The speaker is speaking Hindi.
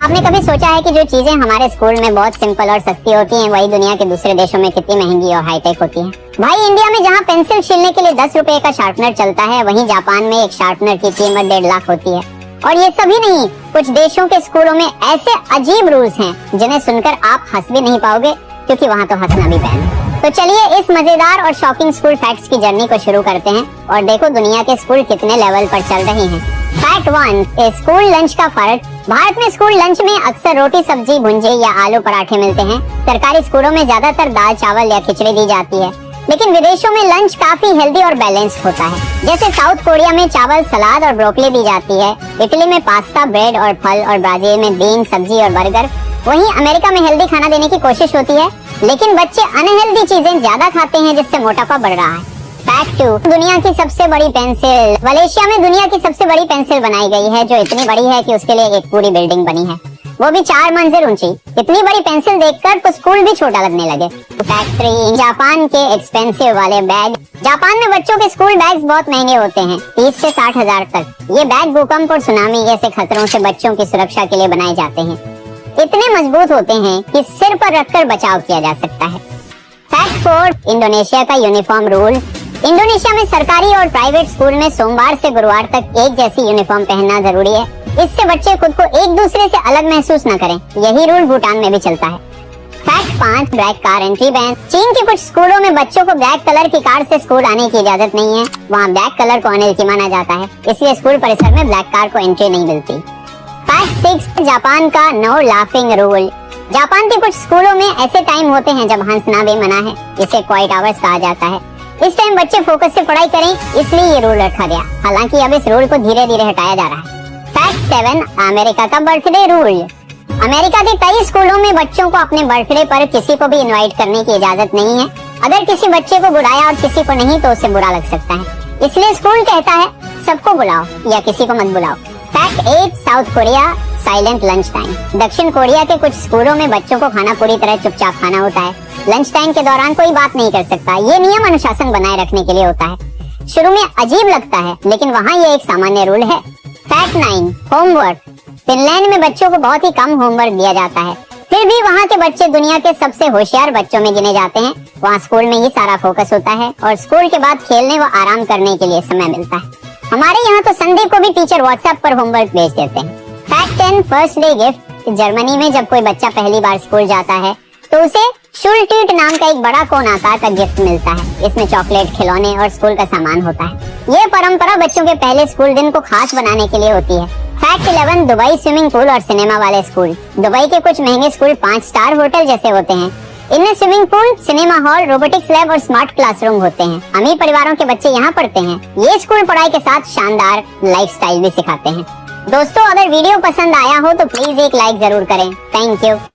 आपने कभी सोचा है कि जो चीजें हमारे स्कूल में बहुत सिंपल और सस्ती होती हैं, वही दुनिया के दूसरे देशों में कितनी महंगी और हाईटेक होती हैं? भाई इंडिया में जहाँ पेंसिल छीलने के लिए 10 रुपए का शार्पनर चलता है, वहीं जापान में एक शार्पनर की कीमत 1.5 लाख होती है। और ये सभी नहीं, कुछ देशों के स्कूलों में ऐसे अजीब रूल्स हैं जिन्हें सुनकर आप हंस भी नहीं पाओगे, क्योंकि वहाँ तो हंसना भी बैन है। तो चलिए इस मजेदार और शॉकिंग स्कूल फैक्ट्स की जर्नी को शुरू करते हैं और देखो दुनिया के स्कूल कितने लेवल पर चल रहे हैं। फैक्ट 1, स्कूल लंच का फर्क। भारत में स्कूल लंच में अक्सर रोटी सब्जी भुंजे या आलू पराठे मिलते हैं। सरकारी स्कूलों में ज्यादातर दाल चावल या खिचड़ी दी जाती है, लेकिन विदेशों में लंच काफी हेल्दी और बैलेंस्ड होता है। जैसे साउथ कोरिया में चावल, सलाद और ब्रोकली दी जाती है, इटली में पास्ता, ब्रेड और फल, और ब्राजील में बीन, सब्जी और बर्गर। वहीं अमेरिका में हेल्दी खाना देने की कोशिश होती है, लेकिन बच्चे अनहेल्दी चीजें ज्यादा खाते हैं, जिससे मोटापा बढ़ रहा है। फैक्ट 2, दुनिया की सबसे बड़ी पेंसिल। मलेशिया में दुनिया की सबसे बड़ी पेंसिल बनाई गई है, जो इतनी बड़ी है कि उसके लिए एक पूरी बिल्डिंग बनी है, वो भी 4 मंजिल ऊंची। इतनी बड़ी पेंसिल देखकर तो स्कूल भी छोटा लगने लगे। फैक्ट 3, जापान के एक्सपेंसिव वाले बैग। जापान में बच्चों के स्कूल बैग्स बहुत महंगे होते हैं, 30 से 60 हजार तक। ये बैग भूकंप और सुनामी जैसे खतरों से बच्चों की सुरक्षा के लिए बनाए जाते हैं। इतने मजबूत होते हैं कि सिर पर रखकर बचाव किया जा सकता है। फैक्ट 4, इंडोनेशिया का यूनिफॉर्म रूल। इंडोनेशिया में सरकारी और प्राइवेट स्कूल में सोमवार से गुरुवार तक एक जैसी यूनिफॉर्म पहनना जरूरी है। इससे बच्चे खुद को एक दूसरे से अलग महसूस न करें। यही रूल भूटान में भी चलता है। Fact 5, black car entry ban. चीन के कुछ स्कूलों में बच्चों को ब्लैक कलर की कार से स्कूल आने की इजाजत नहीं है। वहाँ ब्लैक कलर को अनहेल्दी माना जाता है, इसलिए स्कूल परिसर में ब्लैक कार को एंट्री नहीं मिलती। फैक्ट 6, जापान का नो लाफिंग रूल। जापान के कुछ स्कूलों में ऐसे टाइम होते हैं जब हंसना भी मना है, इसे क्वाइट आवर्स कहा जाता है। इस टाइम बच्चे फोकस से पढ़ाई करें, इसलिए ये रूल रखा गया। हालांकि अब इस रूल को धीरे धीरे हटाया जा रहा है। फैक्ट 7, अमेरिका का बर्थडे रूल। अमेरिका के कई स्कूलों में बच्चों को अपने बर्थडे पर किसी को भी इनवाइट करने की इजाजत नहीं है। अगर किसी बच्चे को बुलाया और किसी को नहीं तो उसे बुरा लग सकता है, इसलिए स्कूल कहता है सबको बुलाओ या किसी को मत बुलाओ। Fact 8, south Korea silent lunch time. दक्षिण कोरिया के कुछ स्कूलों में बच्चों को खाना पूरी तरह चुपचाप खाना होता है। लंच टाइम के दौरान कोई बात नहीं कर सकता। ये नियम अनुशासन बनाए रखने के लिए होता है। शुरू में अजीब लगता है, लेकिन वहाँ ये एक सामान्य रूल है। Fact 9, homework. फिनलैंड में बच्चों को बहुत ही कम होमवर्क दिया जाता है, फिर भी वहाँ के बच्चे दुनिया के सबसे होशियार बच्चों में गिने जाते हैं। वहाँ स्कूल में ही सारा फोकस होता है और स्कूल के बाद खेलने व आराम करने के लिए समय मिलता है। हमारे यहाँ तो संडे को भी टीचर व्हाट्सएप पर होमवर्क भेज देते हैं। Fact 10, first day gift. Germany में जब कोई बच्चा पहली बार स्कूल जाता है तो उसे शुलट्यूट नाम का एक बड़ा कोन आकार का गिफ्ट मिलता है। इसमें चॉकलेट, खिलौने और स्कूल का सामान होता है। ये परंपरा बच्चों के पहले स्कूल दिन को खास बनाने के लिए होती है। फैक्ट 11, दुबई स्विमिंग पूल और सिनेमा वाले स्कूल। दुबई के कुछ महंगे स्कूल 5 स्टार होटल जैसे होते हैं। इनमें swimming pool, cinema hall, robotics lab और स्मार्ट क्लासरूम होते हैं। अमीर परिवारों के बच्चे यहाँ पढ़ते हैं। ये स्कूल पढ़ाई के साथ शानदार लाइफस्टाइल भी सिखाते हैं। दोस्तों, अगर वीडियो पसंद आया हो तो प्लीज एक लाइक जरूर करें। Thank you.